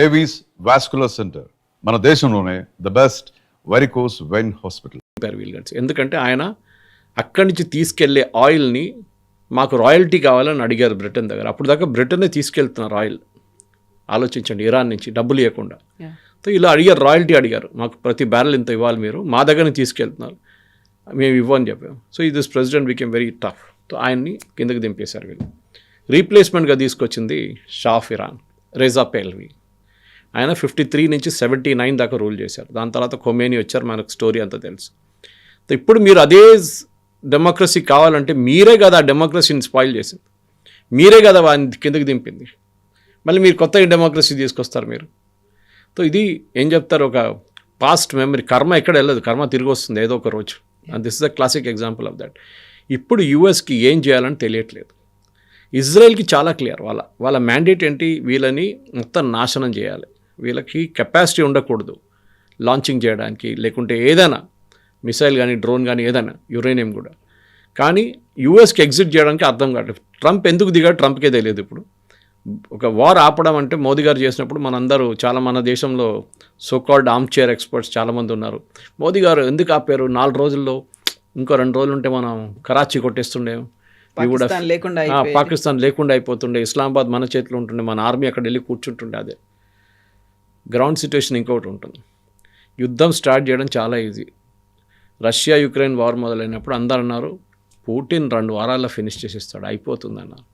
Avis vascular centre మన దేశంలోనే the best varicose vein hospital. ఎందుకంటే ఆయన అక్కడి నుంచి తీసుకెళ్లే ఆయిల్ని మాకు రాయల్టీ కావాలని అడిగారు బ్రిటన్ దగ్గర. అప్పుడు దాకా బ్రిటనే తీసుకెళ్తున్నారు ఆయిల్. ఆలోచించండి, ఇరాన్ నుంచి డబ్బులు ఇవ్వకుండా. సో ఇలా అడిగారు, రాయల్టీ అడిగారు, మాకు ప్రతి బ్యారెల్ ఇంత ఇవ్వాలి, మీరు మా దగ్గర తీసుకెళ్తున్నారు, మేము ఇవ్వని చెప్పాము. సో ఈ this president became very tough. So ఆయన్ని కిందకి దింపేశారు వీళ్ళు. రీప్లేస్మెంట్గా తీసుకొచ్చింది షా ఆఫ్ ఇరాన్, రేజా పెహ్లవి. ఆయన 53 నుంచి 79 దాకా రూల్ చేశారు. దాని తర్వాత ఖొమేనీ వచ్చారు, మనకు స్టోరీ అంతా తెలుసు. ఇప్పుడు మీరు అదే డెమోక్రసీ కావాలంటే మీరే కదా ఆ డెమోక్రసీని స్పాయిల్ చేసింది, మీరే కదా వాడిని కిందకి దింపింది. మళ్ళీ మీరు కొత్త డెమోక్రసీ తీసుకొస్తారు మీరు. సో ఇది ఏం చెప్తారు, ఒక పాస్ట్ మెమరీ. కర్మ ఎక్కడ వెళ్ళదు, కర్మ తిరిగి వస్తుంది ఏదో ఒక రోజు. And this is a classic example of that. ఇప్పుడు యూఎస్కి ఏం చేయాలని తెలియట్లేదు. ఇజ్రాయెల్కి చాలా క్లియర్, వాళ్ళ మ్యాండేట్ ఏంటి, వీళ్ళని మొత్తం నాశనం చేయాలి. వీళ్ళకి కెపాసిటీ ఉండకూడదు లాంచింగ్ చేయడానికి, లేకుంటే ఏదైనా మిసైల్ కానీ డ్రోన్ కానీ ఏదైనా, యురేనియం కూడా. కానీ యూఎస్కి ఎగ్జిట్ చేయడానికి అర్థం కాదు. ట్రంప్ ఎందుకు దిగాడు ట్రంప్కే తెలియదు. ఇప్పుడు ఒక వార్ ఆపడం అంటే మోదీ గారు చేసినప్పుడు మనందరూ చాలా, మన దేశంలో సోకాల్డ్ ఆర్మ్ చైర్ ఎక్స్పర్ట్స్ చాలామంది ఉన్నారు. మోదీ గారు ఎందుకు ఆపారు, 4 రోజుల్లో ఇంకో 2 రోజులు ఉంటే మనం కరాచీ కొట్టేస్తుండే, పాకిస్తాన్ లేకుండా అయిపోతుండే, ఇస్లామాబాద్ మన చేతిలో ఉంటుండే, మన ఆర్మీ అక్కడ వెళ్ళి కూర్చుంటుండే. అదే గ్రౌండ్ సిచ్యువేషన్ ఇంకొకటి ఉంటుంది. యుద్ధం స్టార్ట్ చేయడం చాలా ఈజీ. రష్యా యుక్రెయిన్ వార్ మొదలైనప్పుడు అందరు అన్నారు పుటిన్ 2 వారాల్లో ఫినిష్ చేసేస్తాడు, అయిపోతుంది అన్నారు.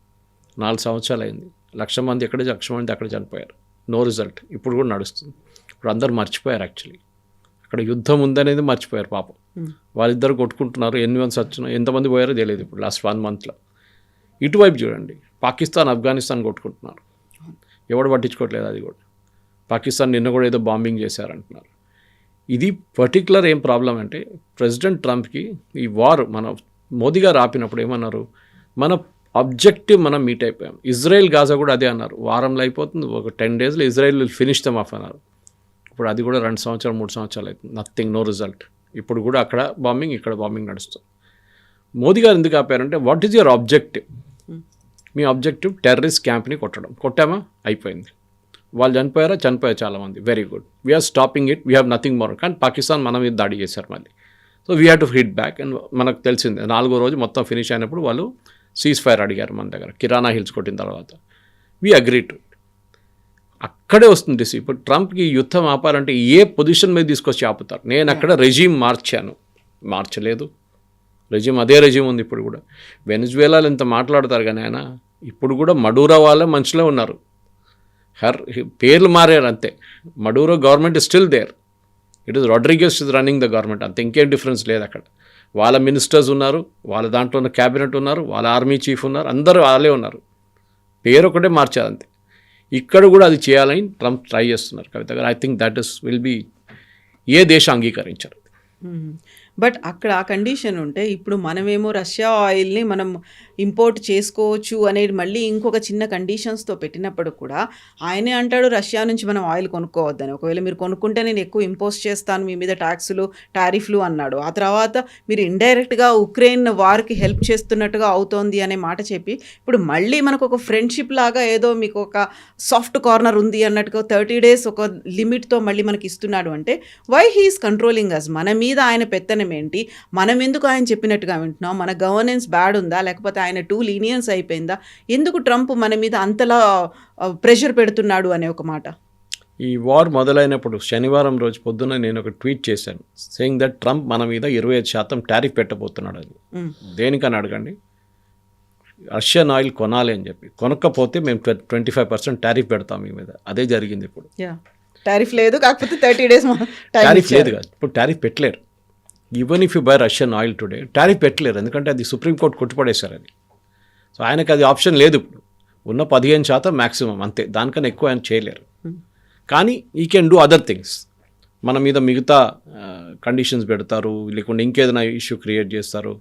4 సంవత్సరాలు అయింది, 1,00,000 మంది ఎక్కడ, 1,00,000 మంది అక్కడ చనిపోయారు, నో రిజల్ట్. ఇప్పుడు కూడా నడుస్తుంది. ఇప్పుడు అందరు మర్చిపోయారు, యాక్చువల్లీ అక్కడ యుద్ధం ఉందనేది మర్చిపోయారు పాపం. వాళ్ళిద్దరు కొట్టుకుంటున్నారు, ఎన్ని మంది వచ్చినా ఎంతమంది పోయారో తెలియదు. ఇప్పుడు లాస్ట్ 1 మంత్లో ఇటువైపు చూడండి, పాకిస్తాన్ ఆఫ్ఘనిస్తాన్ కొట్టుకుంటున్నారు, ఎవడు పట్టించుకోవట్లేదు. అది కూడా పాకిస్తాన్ నిన్న కూడా ఏదో బాంబింగ్ చేశారంటున్నారు. ఇది పర్టికులర్ ఏం ప్రాబ్లం అంటే, ప్రెసిడెంట్ ట్రంప్కి ఈ వార్ మన మోదీ గారు ఆపినప్పుడు ఏమన్నారు, మన ఆబ్జెక్టివ్ మనం మీట్ అయిపోయాం. ఇజ్రాయెల్ గాజా కూడా అదే అన్నారు, వారంలో అయిపోతుంది, ఒక 10 డేస్లో Israel will finish them of అన్నారు. ఇప్పుడు అది కూడా 2 సంవత్సరాలు 3 సంవత్సరాలు అవుతుంది, నథింగ్, నో రిజల్ట్. ఇప్పుడు కూడా అక్కడ బాంబింగ్, ఇక్కడ బాంబింగ్ నడుస్తుంది. మోదీ గారు ఎందుకు ఆపారంటే, వాట్ ఈజ్ యువర్ ఆబ్జెక్టివ్? మీ ఆబ్జెక్టివ్ టెర్రరిస్ట్ క్యాంప్ని కొట్టడం. కొట్టామా, అయిపోయింది. వాళ్ళు చనిపోయారా, చనిపోయారు చాలామంది, very good, we're stopping it, we have nothing more. కానీ పాకిస్తాన్ మన మీద దాడి చేశారు మళ్ళీ. So we have to hit back. And మనకు తెలిసిందే 4వ రోజు మొత్తం ఫినిష్ అయినప్పుడు వాళ్ళు సీజ్ ఫైర్ అడిగారు మన దగ్గర, కిరాణా హిల్స్ కొట్టిన తర్వాత. We agree to it. అక్కడే వస్తుంది. ఇప్పుడు ట్రంప్కి యుద్ధం ఆపాలంటే ఏ పొజిషన్ మీద తీసుకొచ్చి ఆపుతారు? నేను అక్కడ రెజీమ్ మార్చలేదు, రెజీమ్ అదే రెజీమ్ ఉంది ఇప్పుడు కూడా. వెనిజువేలాలో ఇంత మాట్లాడతారు కానీ ఆయన ఇప్పుడు కూడా మడూరో వాళ్ళే మంచిలో ఉన్నారు. పేర్లు మారారు అంతే. Maduro government is still there, it is Rodriguez is running the government, అంతే, ఇంకేం డిఫరెన్స్ లేదు అక్కడ. వాళ్ళ మినిస్టర్స్ ఉన్నారు, వాళ్ళ దాంట్లో ఉన్న క్యాబినెట్ ఉన్నారు, వాళ్ళ ఆర్మీ చీఫ్ ఉన్నారు, అందరూ వాళ్ళే ఉన్నారు, పేరు ఒకటే మార్చారు అంతే. ఇక్కడ కూడా అది చేయాలని ట్రంప్ ట్రై చేస్తున్నారు కవిత గారు. I think that is will be, ఏ దేశం అంగీకరించారు. బట్ అక్కడ ఆ కండిషన్ ఉంటే, ఇప్పుడు మనమేమో రష్యా ఆయిల్ని మనం ఇంపోర్ట్ చేసుకోవచ్చు అనేది మళ్ళీ ఇంకొక చిన్న కండిషన్స్తో పెట్టినప్పుడు కూడా ఆయనే అంటాడు రష్యా నుంచి మనం ఆయిల్ కొనుక్కోవద్దని. ఒకవేళ మీరు కొనుక్కుంటే నేను ఎక్కువ ఇంపోజ్ చేస్తాను మీ మీద, ట్యాక్సులు టారిఫ్లు అన్నాడు. ఆ తర్వాత మీరు ఇండైరెక్ట్గా ఉక్రెయిన్ వార్కి హెల్ప్ చేస్తున్నట్టుగా అవుతోంది అనే మాట చెప్పి, ఇప్పుడు మళ్ళీ మనకు ఒక ఫ్రెండ్షిప్ లాగా ఏదో మీకు ఒక సాఫ్ట్ కార్నర్ ఉంది అన్నట్టుగా 30 days ఒక లిమిట్తో మళ్ళీ మనకి ఇస్తున్నాడు అంటే, వై హీఈస్ కంట్రోలింగ్ అస్? మన మీద ఆయన పెత్తనం ఏంటి? మనం ఎందుకు ఆయన చెప్పినట్టుగా వింటున్నాం? మన గవర్నెన్స్ బ్యాడ్ ఉందా, లేకపోతే ఆయన టూ లీనియన్స్ అయిపోయిందా? ఎందుకు ట్రంప్ మన మీద అంతలా ప్రెషర్ పెడుతున్నాడు అనే ఒక మాట. ఈ వార్ మొదలైనప్పుడు శనివారం రోజు పొద్దున్న నేను ఒక ట్వీట్ చేశాను, సేయింగ్ దట్ ట్రంప్ మన మీద 25% టారిఫ్ పెట్టబోతున్నాడు అని. దేనికని అడగండి, రష్యన్ ఆయిల్ కొనాలి అని చెప్పి. కొనకపోతే మేము 25% టారిఫ్ పెడతాం మీ మీద. అదే జరిగింది. ఇప్పుడు టారిఫ్ లేదు, కాకపోతే 30 days టారిఫ్ లేదు కాదు, ఇప్పుడు టారిఫ్ పెట్టలేరు. Even if you by Russian oil today tariff పెట్టలేరు, ఎందుకంటే అది సుప్రీంకోర్టు కొట్టుపడేశారు అది. సో ఆయనకు అది ఆప్షన్ లేదు. ఇప్పుడు ఉన్న 15% మ్యాక్సిమం, అంతే, దానికన్నా ఎక్కువ ఆయన చేయలేరు. కానీ ఈ కెన్ డూ అదర్ థింగ్స్. మన మీద మిగతా కండిషన్స్ పెడతారు, లేకుంటే ఇంకేదైనా ఇష్యూ క్రియేట్ చేస్తారు,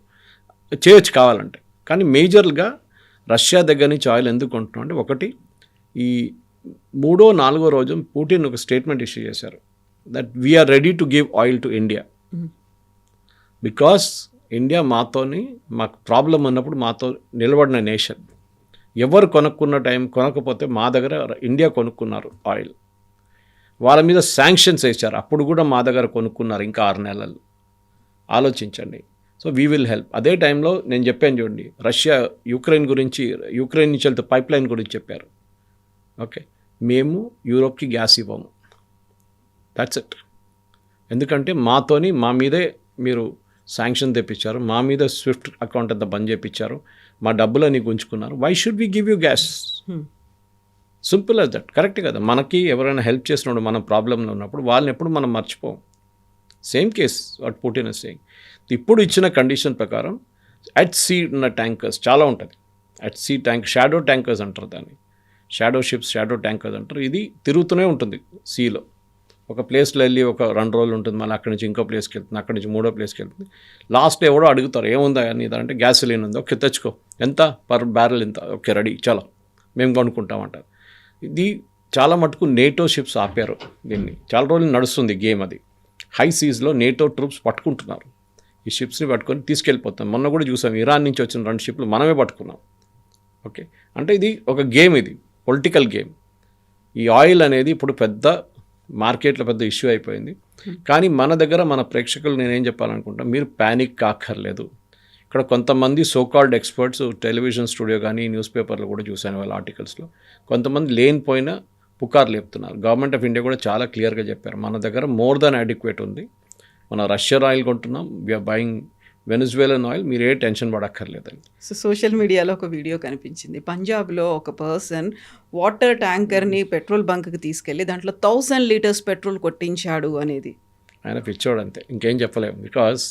చేయొచ్చు కావాలంటే. కానీ మేజర్గా రష్యా దగ్గర నుంచి ఆయిల్ ఎందుకు కొంటున్నాం అంటే, ఒకటి, ఈ 3వ 4వ రోజు పుటిన్ ఒక స్టేట్మెంట్ ఇష్యూ చేశారు, that we're ready to give oil to India, because India మాతోని, మాకు ప్రాబ్లం ఉన్నప్పుడు మాతో నిలబడిన నేషన్. ఎవరు కొనుక్కున్న టైం కొనకపోతే మా దగ్గర ఇండియా కొనుక్కున్నారు ఆయిల్. వాళ్ళ మీద శాంక్షన్స్ వేశారు, అప్పుడు కూడా మా దగ్గర కొనుక్కున్నారు ఇంకా 6 నెలలు. ఆలోచించండి. So we will help. అదే టైంలో నేను చెప్పాను చూడండి, రష్యా యుక్రెయిన్ నుంచి వెళ్తే పైప్ లైన్ గురించి చెప్పారు. ఓకే, మేము యూరోప్కి గ్యాస్ ఇవ్వము, దట్స్ ఇట్. ఎందుకంటే మా మీదే మీరు శాంక్షన్ తెప్పించారు, మా మీద స్విఫ్ట్ అకౌంట్ అంతా బంద్ చేయించారు, మా డబ్బులని గుంజుకున్నారు. Why should we give you gas? Simple as that. Correct కదా? మనకి ఎవరైనా హెల్ప్ చేసినప్పుడు మనం ప్రాబ్లంలో ఉన్నప్పుడు వాళ్ళని ఎప్పుడు మనం మర్చిపోం. Same case what Putin is saying. ఇప్పుడు ఇచ్చిన కండిషన్ ప్రకారం అట్ సీ ఉన్న ట్యాంకర్స్ చాలా ఉంటుంది. అట్ సీ షాడో ట్యాంకర్స్ అంటారు దాన్ని, షాడో షిప్స్, షాడో ట్యాంకర్స్ అంటారు. ఇది తిరుగుతూనే ఉంటుంది సీలో. ఒక ప్లేస్లో వెళ్ళి ఒక 2 రోజులు ఉంటుంది, మళ్ళీ అక్కడి నుంచి ఇంకో ప్లేస్కి వెళ్తుంది, అక్కడి నుంచి 3వ ప్లేస్కి వెళ్తుంది. లాస్ట్ ఎవడో అడుగుతారు ఏముందా అని, అంటే గ్యాసోలిన్ ఉంది, ఓకే తెచ్చుకో, ఎంత పర్ బ్యారెల్ ఎంత, ఓకే రెడీ చలో మేము కొనుక్కుంటామంటారు. ఇది చాలా మటుకు నేటో షిప్స్ ఆపారు దీన్ని. చాలా రోజులు నడుస్తుంది గేమ్ అది. హై సీస్లో నేటో ట్రూప్స్ పట్టుకుంటున్నారు, ఈ షిప్స్ని పట్టుకొని తీసుకెళ్ళిపోతాం. మొన్న కూడా చూసాం, ఇరాన్ నుంచి వచ్చిన 2 షిప్లు మనమే పట్టుకున్నాం. ఓకే, అంటే ఇది ఒక గేమ్, ఇది పొలిటికల్ గేమ్. ఈ ఆయిల్ అనేది ఇప్పుడు పెద్ద మార్కెట్లో పెద్ద ఇష్యూ అయిపోయింది. కానీ మన దగ్గర మన ప్రేక్షకులు నేనేం చెప్పాలనుకుంటా, మీరు ప్యానిక్ కాక్కర్లేదు. ఇక్కడ కొంతమంది సోకాల్డ్ ఎక్స్పర్ట్స్ టెలివిజన్ స్టూడియో కానీ న్యూస్ పేపర్లో కూడా చూశాను వాళ్ళ ఆర్టికల్స్లో, కొంతమంది లేనిపోయిన పుకార్లు చెప్తున్నారు. గవర్నమెంట్ ఆఫ్ ఇండియా కూడా చాలా క్లియర్గా చెప్పారు, మన దగ్గర మోర్ దాన్ అడిక్వేట్ ఉంది, మన రష్యన్ ఆయిల్ కొంటున్నాం, వీఆర్ బయింగ్ వెనిజువేలన్ ఆయిల్, మీరు ఏ టెన్షన్ పడక్కర్లేదండి. సో సోషల్ మీడియాలో ఒక వీడియో కనిపించింది, పంజాబ్లో ఒక పర్సన్ వాటర్ ట్యాంకర్ని పెట్రోల్ బంక్కి తీసుకెళ్ళి దాంట్లో 1000 లీటర్స్ పెట్రోల్ కొట్టించాడు అనేది. ఆయన పిచ్చోడు అంతే, ఇంకేం చెప్పలేము. బికాస్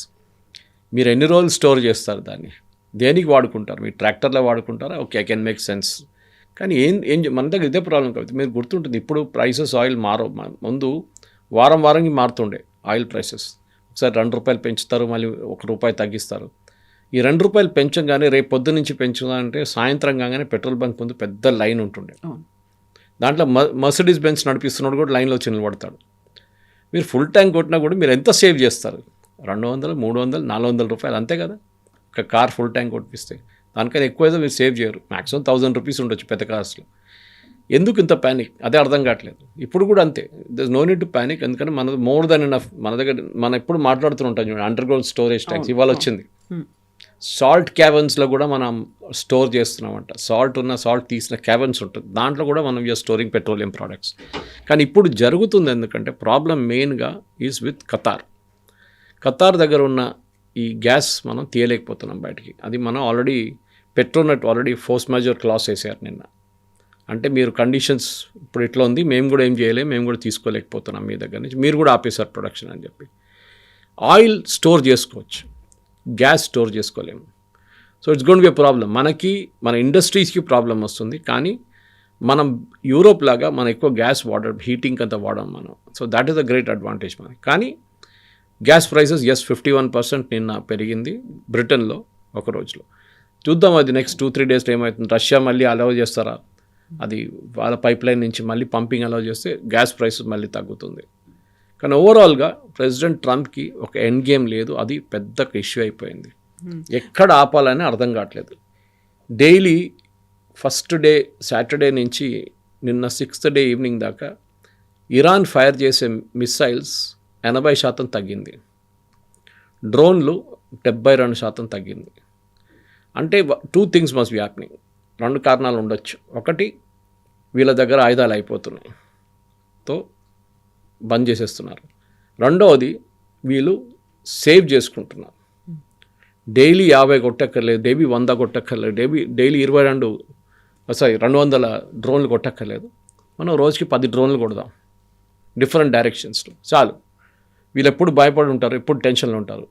మీరు ఎన్ని రోజులు స్టోర్ చేస్తారు దాన్ని, దేనికి వాడుకుంటారు? మీరు ట్రాక్టర్లో వాడుకుంటారా? Okay, I can make sense. కానీ మన దగ్గర ఇదే ప్రాబ్లం కాబట్టి మీరు గుర్తుంటుంది, ఇప్పుడు ప్రైసెస్ ఆయిల్ ముందు వారంకి మారుతుండే ఆయిల్ ప్రైసెస్. ఒకసారి ₹2 పెంచుతారు, మళ్ళీ ₹1 తగ్గిస్తారు. ఈ ₹2 పెంచగానే రేపు పొద్దు నుంచి పెంచుదామంటే సాయంత్రం కాగానే పెట్రోల్ బంక్ ముందు పెద్ద లైన్ ఉంటుండే. దాంట్లో మర్సిడీస్ బెంజ్ నడిపిస్తున్నాడు కూడా లైన్లో వచ్చి నిలబడతాడు. మీరు ఫుల్ ట్యాంక్ కొట్టినా కూడా మీరు ఎంత సేవ్ చేస్తారు? $200, $300, $400 అంతే కదా. ఒక కార్ ఫుల్ ట్యాంక్ కొట్టిస్తే దానికైనా ఎక్కువైతే మీరు సేవ్ చేయరు. మ్యాక్సిమం ₹1000 ఉండొచ్చు పెద్ద కార్స్లో. ఎందుకు ఇంత ప్యానిక్? అదే అర్థం కావట్లేదు. ఇప్పుడు కూడా అంతే, there no need to panic. ఎందుకంటే మన మోర్ దెన్ ఎనఫ్. మన దగ్గర మనం ఎప్పుడు మాట్లాడుతూ ఉంటాం చూడండి, అండర్ గ్రౌండ్ స్టోరేజ్ ట్యాంక్స్ ఇవాళ వచ్చింది. సాల్ట్ క్యావెన్స్లో కూడా మనం స్టోర్ చేస్తున్నామంట. సాల్ట్ తీసిన క్యావెన్స్ ఉంటుంది, దాంట్లో కూడా మనం యూఆర్ స్టోరింగ్ పెట్రోలియం ప్రోడక్ట్స్. కానీ ఇప్పుడు జరుగుతుంది ఎందుకంటే ప్రాబ్లం మెయిన్గా ఈజ్ విత్ ఖతార్ దగ్గర ఉన్న ఈ గ్యాస్ మనం తీయలేకపోతున్నాం బయటికి. అది మనం already Petronet force major class వేసారు నిన్న. అంటే మీరు కండిషన్స్ ఇప్పుడు ఇట్లా ఉంది, మేము కూడా ఏం చేయలేము, మేము కూడా తీసుకోలేకపోతున్నాం మీ దగ్గర నుంచి, మీరు కూడా ఆపేశారు ప్రొడక్షన్ అని చెప్పి. ఆయిల్ స్టోర్ చేసుకోవచ్చు, గ్యాస్ స్టోర్ చేసుకోలేము. So it's gonna be a problem. మన ఇండస్ట్రీస్కి ప్రాబ్లం వస్తుంది. కానీ మనం యూరోప్ లాగా మనం ఎక్కువ గ్యాస్ హీటింగ్ అంతా వాడడం మనం. So that is a great advantage మనకి. కానీ గ్యాస్ ప్రైసెస్ 51% నిన్న పెరిగింది బ్రిటన్లో ఒక రోజులో. చూద్దాం అది నెక్స్ట్ 2-3 డేస్లో ఏమవుతుంది. రష్యా మళ్ళీ అలౌ చేస్తారా, అది వాళ్ళ పైప్ లైన్ నుంచి మళ్ళీ పంపింగ్ అలౌ చేస్తే గ్యాస్ ప్రైసెస్ మళ్ళీ తగ్గుతుంది. కానీ ఓవరాల్గా ప్రెసిడెంట్ ట్రంప్కి ఒక ఎండ్ గేమ్ లేదు, అది పెద్ద ఇష్యూ అయిపోయింది. ఎక్కడ ఆపాలని అర్థం కావట్లేదు. డైలీ ఫస్ట్ డే సాటర్డే నుంచి నిన్న 6th డే ఈవినింగ్ దాకా ఇరాన్ ఫైర్ చేసే మిస్సైల్స్ 80% తగ్గింది, డ్రోన్లు 72% తగ్గింది. అంటే 2 things మస్ట్ బి హ్యాపెనింగ్. 2 కారణాలు ఉండొచ్చు. ఒకటి, వీళ్ళ దగ్గర ఆయుధాలు అయిపోతున్నాయి, తో బంద్ చేసేస్తున్నారు. రెండవది, వీళ్ళు సేవ్ చేసుకుంటున్నారు. డైలీ 50 కొట్టక్కర్లేదు, డైలీ 100 కొట్టక్కర్లేదు, డైలీ 200 డ్రోన్లు కొట్టక్కర్లేదు. మనం రోజుకి 10 డ్రోన్లు కొడదాం డిఫరెంట్ డైరెక్షన్స్లో, చాలు. వీళ్ళు ఎప్పుడు భయపడి ఉంటారు, ఎప్పుడు టెన్షన్లో ఉంటారు.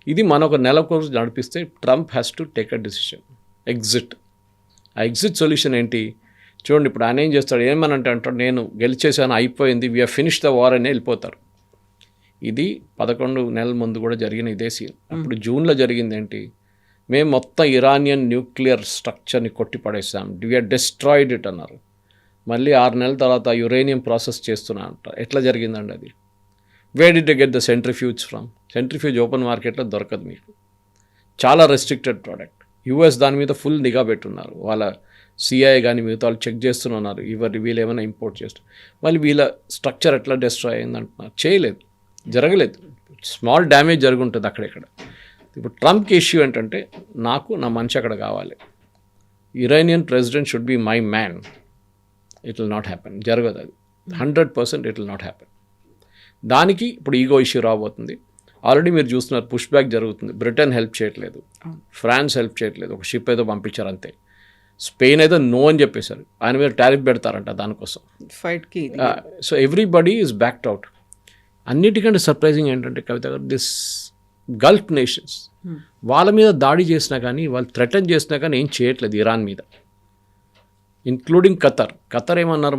ఇది మన ఒక నెల కోర్సు నడిపిస్తే Trump has to take a decision, exit. ఆ ఎగ్జిట్ సొల్యూషన్ ఏంటి చూడండి. ఇప్పుడు ఆయన ఏం చేస్తాడు, ఏమనంటే అంటాడు, నేను గెలిచేసాను, అయిపోయింది, వీఆర్ ఫినిష్ ద వార్ అని వెళ్ళిపోతారు. ఇది 11 నెలల ముందు కూడా జరిగిన ఇదే సీన్. అప్పుడు జూన్లో జరిగింది ఏంటి, మేము మొత్తం ఇరానియన్ న్యూక్లియర్ స్ట్రక్చర్ని కొట్టిపడేసాం, వీఆర్ డిస్ట్రాయిడ్ ఇట్ అన్నారు. మళ్ళీ 6 నెలల తర్వాత యురేనియం ప్రాసెస్ చేస్తున్నా అంటారు. ఎట్లా జరిగిందండి అది? Where did you get the centrifuge from? Centrifuge open మార్కెట్లో దొరకదు మీకు, చాలా రెస్ట్రిక్టెడ్ ప్రోడక్ట్. యూఎస్ దాని మీద ఫుల్ నిఘా పెట్టున్నారు. వాళ్ళ సిఐఏ కానీ మిగతా వాళ్ళు చెక్ చేస్తున్నారు వీళ్ళు ఏమైనా ఇంపోర్ట్ చేస్తారు. వాళ్ళు వీళ్ళ స్ట్రక్చర్ ఎట్లా డిస్ట్రాయ్ అయింది అంటున్నారు. చేయలేదు, జరగలేదు. స్మాల్ డ్యామేజ్ జరుగుంటుంది అక్కడెక్కడ. ఇప్పుడు ట్రంప్కి ఇష్యూ ఏంటంటే నాకు నా మనిషి అక్కడ కావాలి, Iranian president should be my man. It will not happen, జరగదు అది. 100% ఇట్ విల్ నాట్ హ్యాపెన్. దానికి ఇప్పుడు ఈగో ఇష్యూ రాబోతుంది. ఆల్రెడీ మీరు చూస్తున్నారు, పుష్ బ్యాక్ జరుగుతుంది. బ్రిటన్ హెల్ప్ చేయట్లేదు, ఫ్రాన్స్ హెల్ప్ చేయట్లేదు, ఒక షిప్ ఏదో పంపించారు అంతే. స్పెయిన్ ఏదో నో అని చెప్పేశారు, ఆయన మీద టారిఫ్ పెడతారంట దానికోసం. ఫైట్కి so everybody is backed out. అన్నిటికంటే సర్ప్రైజింగ్ ఏంటంటే కవిత గారు, దిస్ గల్ఫ్ నేషన్స్ వాళ్ళ మీద దాడి చేసినా కానీ, వాళ్ళు థ్రెటన్ చేసినా కానీ ఏం చేయట్లేదు ఇరాన్ మీద, ఇంక్లూడింగ్ ఖతర్. ఖతర్ ఏమన్నారు,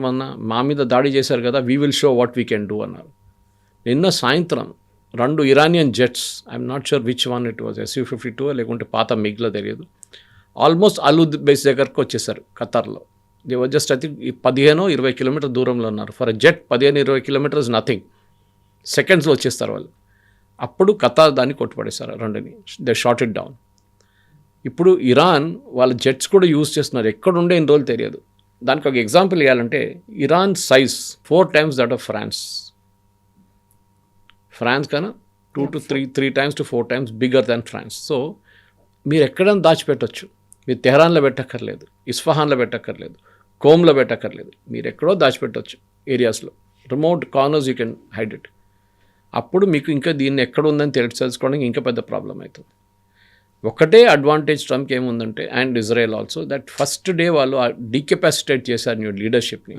మా మీద దాడి చేశారు కదా, we will show what we can do అన్నారు. నిన్న సాయంత్రం 2 Iranian jets, I'm not sure which one it was, Su-52 లేకుంటే పాత మిగ్లో తెలియదు, ఆల్మోస్ట్ అలూద్ బేస్ దగ్గరకు వచ్చేసారు ఖతర్లో. They was just I think 15-20 kilometre దూరంలో ఉన్నారు. For a jet 15-20 kilometres nothing, సెకండ్స్లో వచ్చేస్తారు వాళ్ళు. అప్పుడు ఖతార్ దాన్ని కొట్టుపడేశారు 2ని, దే షాట్ ఇట్ డౌన్. ఇప్పుడు ఇరాన్ వాళ్ళ జెట్స్ కూడా యూజ్ చేస్తున్నారు, ఎక్కడుండే ఇన్ని రోజులు తెలియదు. దానికి ఒక ఎగ్జాంపుల్ ఇవ్వాలంటే, Iran size 4 times that of France కన్నా 2 to 3 times to 4 times bigger than France. So మీరు ఎక్కడైనా దాచిపెట్టవచ్చు, మీరు తెహరాన్లో పెట్టక్కర్లేదు, ఇస్ఫహాన్లో పెట్టక్కర్లేదు, కోమ్లో పెట్టక్కర్లేదు, మీరు ఎక్కడో దాచిపెట్టవచ్చు ఏరియాస్లో, remote corners you can hide it. అప్పుడు మీకు ఇంకా దీన్ని ఎక్కడ ఉందని తెలుసుకోవడానికి ఇంకా పెద్ద ప్రాబ్లం అవుతుంది. ఒకటే అడ్వాంటేజ్ ట్రంప్కి ఏముందంటే, and Israel also, that first day వాళ్ళు డీకెపాసిటేట్ చేశారు న్యూ లీడర్షిప్ని.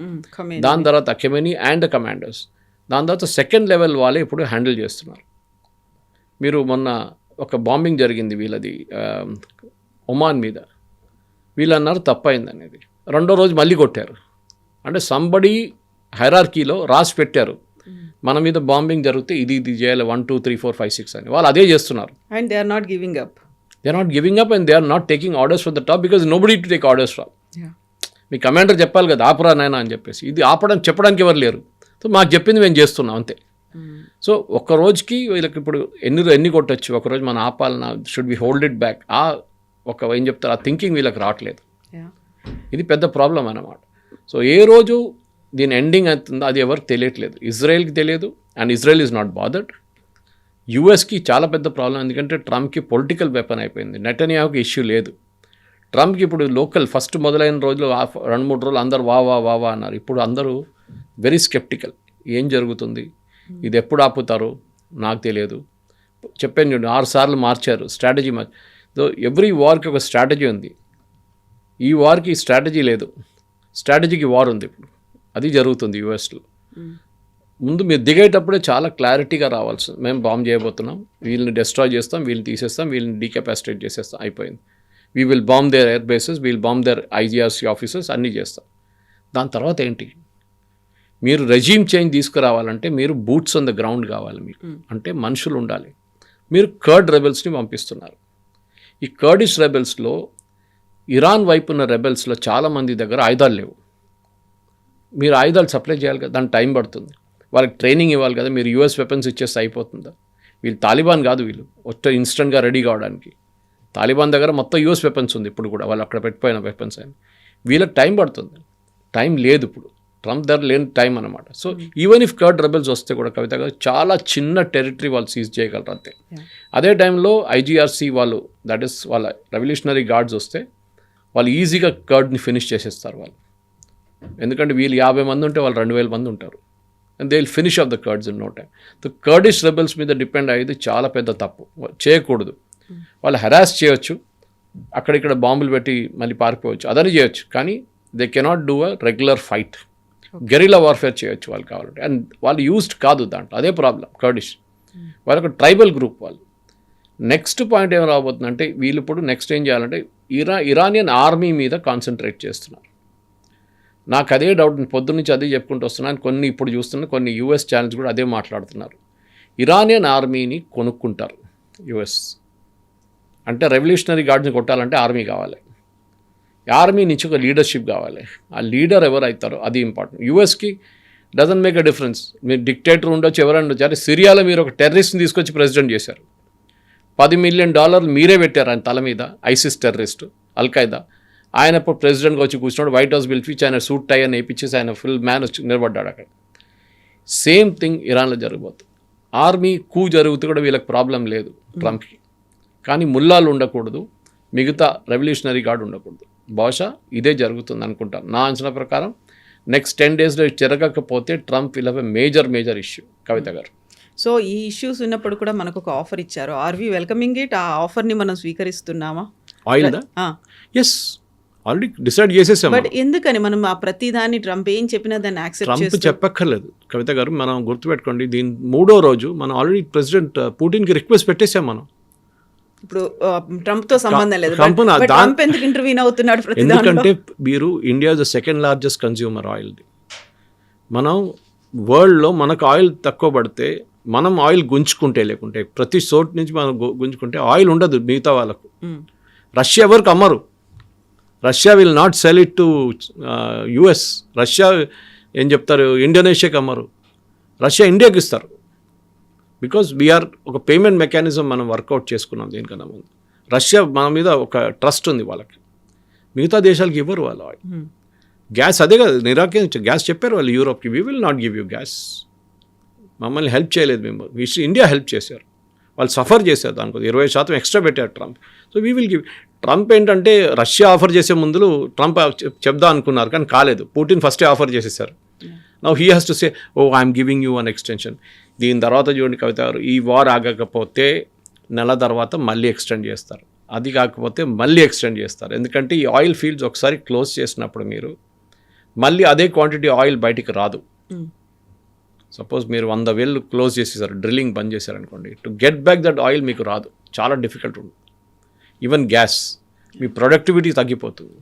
దాని తర్వాత ఖమెనీ అండ్ కమాండర్స్, దాని తర్వాత సెకండ్ లెవెల్ వాళ్ళే ఇప్పుడు హ్యాండిల్ చేస్తున్నారు. మీరు మొన్న ఒక బాంబింగ్ జరిగింది వీళ్ళది ఒమాన్ మీద, వీళ్ళు అన్నారు తప్పైంది అనేది. 2వ రోజు మళ్ళీ కొట్టారు. అంటే సంబడి హైరార్కీలో రాసి పెట్టారు, మన మీద బాంబింగ్ జరిగితే ఇది చేయాలి 1 2 3 4 5 6 అని. వాళ్ళు అదే చేస్తున్నారు. And they are not giving up. And they are not taking orders from the top, because nobody to take orders from. మీ కమాండర్ చెప్పాలి కదా, ఆపరా నాయనా అని చెప్పేసి. ఇది చెప్పడానికి ఎవరు లేరు. సో మాకు చెప్పింది మేము చేస్తున్నాం అంతే. సో ఒక్క రోజుకి వీళ్ళకి ఇప్పుడు ఎన్ని కొట్టచ్చు, ఒకరోజు మనం ఆపాలన్నా, should be hold it back, ఏం చెప్తారు, ఆ థింకింగ్ వీళ్ళకి రావట్లేదు. ఇది పెద్ద ప్రాబ్లం అన్నమాట. సో ఏ రోజు దీని ఎండింగ్ అవుతుందో అది ఎవరికి తెలియట్లేదు. ఇజ్రాయెల్కి తెలియదు, and Israel is not bothered. యూఎస్కి చాలా పెద్ద ప్రాబ్లం, ఎందుకంటే ట్రంప్కి పొలిటికల్ వెపన్ అయిపోయింది. నెటన్యాహుకి ఇష్యూ లేదు. ట్రంప్కి ఇప్పుడు లోకల్ ఫస్ట్ మొదలైన రోజులు 2-3 రోజులు అందరు వా అన్నారు. ఇప్పుడు అందరూ వెరీ స్కెప్టికల్. ఏం జరుగుతుంది, ఇది ఎప్పుడు ఆపుతారు నాకు తెలియదు. చెప్పాను చూడండి, 6 సార్లు మార్చారు స్ట్రాటజీ. ఎవ్రీ వార్కి ఒక స్ట్రాటజీ ఉంది. ఈ వార్కి స్ట్రాటజీ లేదు, స్ట్రాటజీకి వార్ ఉంది. ఇప్పుడు అది జరుగుతుంది యూఎస్లో. ముందు మీరు దిగేటప్పుడే చాలా క్లారిటీగా రావాల్సి, మేము బాంబ్ చేయబోతున్నాం, వీళ్ళని డిస్ట్రాయ్ చేస్తాం, వీళ్ళని తీసేస్తాం, వీళ్ళని డీకెపాసిటేట్ చేసేస్తాం, అయిపోయింది. We will bomb their air bases, we'll bomb their IGRC officers, అన్నీ చేస్తాం. దాని తర్వాత ఏంటి, మీరు రెజీమ్ చేంజ్ తీసుకురావాలంటే మీరు బూట్స్ ఆన్ ద గ్రౌండ్ కావాలి మీకు, అంటే మనుషులు ఉండాలి. మీరు కర్డ్ రెబెల్స్ని పంపిస్తున్నారు. ఈ కర్డిష్ రెబెల్స్లో, ఇరాన్ వైపు ఉన్న రెబెల్స్లో చాలామంది దగ్గర ఆయుధాలు లేవు. మీరు ఆయుధాలు సప్లై చేయాలి కదా, దానికి టైం పడుతుంది. వాళ్ళకి ట్రైనింగ్ ఇవ్వాలి కదా. మీరు యూఎస్ వెపన్స్ ఇచ్చేస్తే అయిపోతుందా? వీళ్ళు తాలిబాన్ కాదు, వీళ్ళు ఇన్స్టెంట్గా రెడీ కావడానికి. తాలిబాన్ దగ్గర మొత్తం యూఎస్ వెపన్స్ ఉంది ఇప్పుడు కూడా, వాళ్ళు అక్కడ పెట్టిపోయిన వెపన్స్ అని. వీళ్ళకి టైం పడుతుంది, టైం లేదు ఇప్పుడు. ట్రంప్ దగ్గర లేని టైం అనమాట. So even if curd rebels వస్తే కూడా కవిత గారు చాలా చిన్న టెరిటరీ వాళ్ళు సీజ్ చేయగలరు అంతే. అదే టైంలో ఐజీఆర్సీ వాళ్ళు, దట్ ఈస్ వాళ్ళ రెవల్యూషనరీ గార్డ్స్ వస్తే వాళ్ళు ఈజీగా కర్డ్ని ఫినిష్ చేసేస్తారు వాళ్ళు. ఎందుకంటే వీళ్ళు 50 మంది ఉంటే వాళ్ళు 2000 మంది ఉంటారు. And they will finish off the Kurds in no time. The Kurdish rebels మీద డిపెండ్ అయ్యేది చాలా పెద్ద తప్పు, చేయకూడదు. వాళ్ళు హెరాస్ చేయొచ్చు, అక్కడిక్కడ బాంబులు పెట్టి మళ్ళీ పారిపోవచ్చు, అదని చేయొచ్చు, కానీ they cannot do a regular fight. Guerrilla warfare చేయొచ్చు వాళ్ళు కావాలంటే. అండ్ వాళ్ళు యూజ్డ్ కాదు దాంట్లో, అదే ప్రాబ్లం. కర్డిష్ వాళ్ళొక ట్రైబల్ గ్రూప్ వాళ్ళు. నెక్స్ట్ పాయింట్ ఏం రాబోతుందంటే, వీళ్ళు ఇప్పుడు నెక్స్ట్ ఏం చేయాలంటే ఇరానియన్ ఆర్మీ మీద కాన్సన్ట్రేట్ చేస్తున్నారు. నాకు అదే డౌట్, పొద్దున్నుంచి అదే చెప్పుకుంటూ వస్తున్నాను. కొన్ని ఇప్పుడు చూస్తున్న కొన్ని యూఎస్ ఛానల్స్ కూడా అదే మాట్లాడుతున్నారు. ఇరానియన్ ఆర్మీని కొనుక్కుంటారు యూఎస్. అంటే రెవల్యూషనరీ గార్డ్స్ని కొట్టాలంటే ఆర్మీ కావాలి, ఆర్మీ నుంచి ఒక లీడర్షిప్ కావాలి. ఆ లీడర్ ఎవరు అవుతారో అది ఇంపార్టెంట్. యూఎస్కి డజంట్ మేక్ అ డిఫరెన్స్. మీరు డిక్టేటర్ ఉండొచ్చు, ఎవరైనా ఉండొచ్చు. అరే సిరియాలో మీరు ఒక టెర్రరిస్ట్ని తీసుకొచ్చి ప్రెసిడెంట్ చేశారు, $10 మిలియన్ మీరే పెట్టారు ఆయన తల మీద. ఐసిస్ టెర్రరిస్ట్, అల్ఖైదా, ఆయన ఇప్పుడు ప్రెసిడెంట్గా వచ్చి కూర్చున్నాడు, వైట్ హౌస్ పిలిపించి ఆయన సూట్ టై అని వేయించేసి ఆయన ఫుల్ మ్యాన్ వచ్చి నిలబడ్డాడు అక్కడ. సేమ్ థింగ్ ఇరాన్లో జరగబోతుంది. ఆర్మీ కూ జరుగుతూ కూడా వీళ్ళకి ప్రాబ్లం లేదు ట్రంప్కి, కానీ ముల్లాలు ఉండకూడదు, మిగతా రెవల్యూషనరీ గార్డ్ ఉండకూడదు. బహుశా ఇదే జరుగుతుంది అనుకుంటాను నా అంచనా ప్రకారం. నెక్స్ట్ 10 daysలో జరగకపోతే Trump will have a major issue. Kavitha గారు, సో ఈ ఇష్యూస్ ఉన్నప్పుడు కూడా మనకు ఒక ఆఫర్ ఇచ్చారు. Are we welcoming it? ఆ ఆఫర్ని మనం స్వీకరిస్తున్నామా? ఆయిల్దా? ఎస్, ఆల్రెడీ డిసైడ్ చేసేసాం. బట్ ఎందుకని మనం ఆ ప్రతిదాన్ని ట్రంప్ ఏం చెప్పినా దాన్ని యాక్సెప్ట్ ట్రంప్ చేస్తాం? చెప్పక్కర్లేదు కవిత గారు, మనం గుర్తుపెట్టుకోండి, దీని 3వ రోజు మనం ఆల్రెడీ ప్రెసిడెంట్ పుటిన్కి రిక్వెస్ట్ పెట్టేసాం మనం. ఇప్పుడు ట్రంప్ తో సంబంధం లేదు. ట్రంప్ ట్రంప్ ఎందుకు ఇంటర్వ్యూన్ అవుతున్నాడు ప్రతి ఎందుకంటే మీరు India the second largest consumer ఆయిల్ది. మనం వరల్డ్లో మనకు ఆయిల్ తక్కువ పడితే మనం ఆయిల్ గుంజుకుంటే, లేకుంటే ప్రతి చోటు నుంచి మనం గుంజుకుంటే ఆయిల్ ఉండదు మిగతా వాళ్ళకు. రష్యా ఎవరికి అమ్మరు. Russia will not sell it to US. Russia ఏం చెప్తారు, ఇండోనేషియాకి అమ్మరు. రష్యా ఇండియాకి ఇస్తారు. బికాజ్ వీఆర్ ఒక పేమెంట్ మెకానిజం మనం వర్కౌట్ చేసుకున్నాం దీనికన్నా ముందు. రష్యా మన మీద ఒక ట్రస్ట్ ఉంది వాళ్ళకి, మిగతా దేశాలకు ఇవ్వరు వాళ్ళు ఆయిల్. గ్యాస్ అదే కదా నిరాకరించ గ్యాస్ చెప్పారు వాళ్ళు యూరోప్కి, we will not give you gas. మమ్మల్ని హెల్ప్ చేయలేదు మేము, ఇండియా హెల్ప్ చేశారు. వాళ్ళు సఫర్ చేశారు, దానికి 20% ఎక్స్ట్రా పెట్టారు Trump. So we will give. Trump ఏంటంటే రష్యా ఆఫర్ చేసే ముందు ట్రంప్ చెప్దా అనుకున్నారు, కానీ కాలేదు. పుటిన్ ఫస్టే ఆఫర్ చేసేసారు. Now he has to say, oh I'm giving you an extension. దీని తర్వాత చూడండి కవిత గారు, ఈ వార్ ఆగకపోతే నెల తర్వాత మళ్ళీ ఎక్స్టెండ్ చేస్తారు, అది కాకపోతే మళ్ళీ ఎక్స్టెండ్ చేస్తారు. ఎందుకంటే ఈ ఆయిల్ ఫీల్డ్స్ ఒకసారి క్లోజ్ చేసినప్పుడు మీరు మళ్ళీ అదే క్వాంటిటీ ఆయిల్ బయటికి రాదు. సపోజ్ మీరు 100 wells క్లోజ్ చేసేసారు, డ్రిల్లింగ్ బంద్ చేశారనుకోండి, to get back that oil మీకు రాదు, చాలా డిఫికల్ట్ ఉంటుంది. ఈవెన్ గ్యాస్, మీ ప్రొడక్టివిటీ తగ్గిపోతుంది.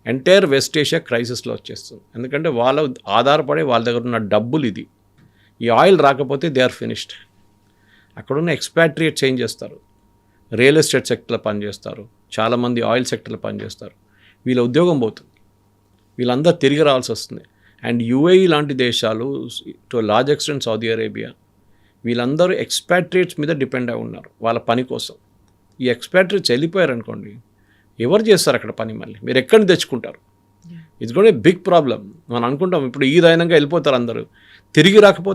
ఎంటైర్ వెస్ట్ ఏషియా క్రైసిస్లో వచ్చేస్తుంది. ఎందుకంటే వాళ్ళ ఆధారపడే వాళ్ళ దగ్గర ఉన్న డబ్బులు ఇది. ఈ ఆయిల్ రాకపోతే దే ఆర్ ఫినిష్డ్. అక్కడున్న ఎక్స్పాట్రియేట్ చేంజ్ చేస్తారు, రియల్ ఎస్టేట్ సెక్టర్లో పనిచేస్తారు, చాలామంది ఆయిల్ సెక్టర్లో పనిచేస్తారు. వీళ్ళ ఉద్యోగం పోతుంది, వీళ్ళందరూ తిరిగి రావాల్సి వస్తుంది. అండ్ యుఏఈ లాంటి దేశాలు, to large extent Saudi Arabia, వీళ్ళందరూ ఎక్స్పాట్రియేట్స్ మీద డిపెండ్ అయి ఉన్నారు వాళ్ళ పని కోసం. ఈ ఎక్స్పాట్రియేట్స్ వెళ్ళిపోయారనుకోండి, ఎవరు చేస్తారు అక్కడ పని? మళ్ళీ మీరు ఎక్కడి నుంచి తెచ్చుకుంటారు? ఇది కూడా బిగ్ ప్రాబ్లం. మనం అనుకుంటాం ఇప్పుడు ఈ దైనంగా వెళ్ళిపోతారు అందరూ, తిరిగి రాకపోతే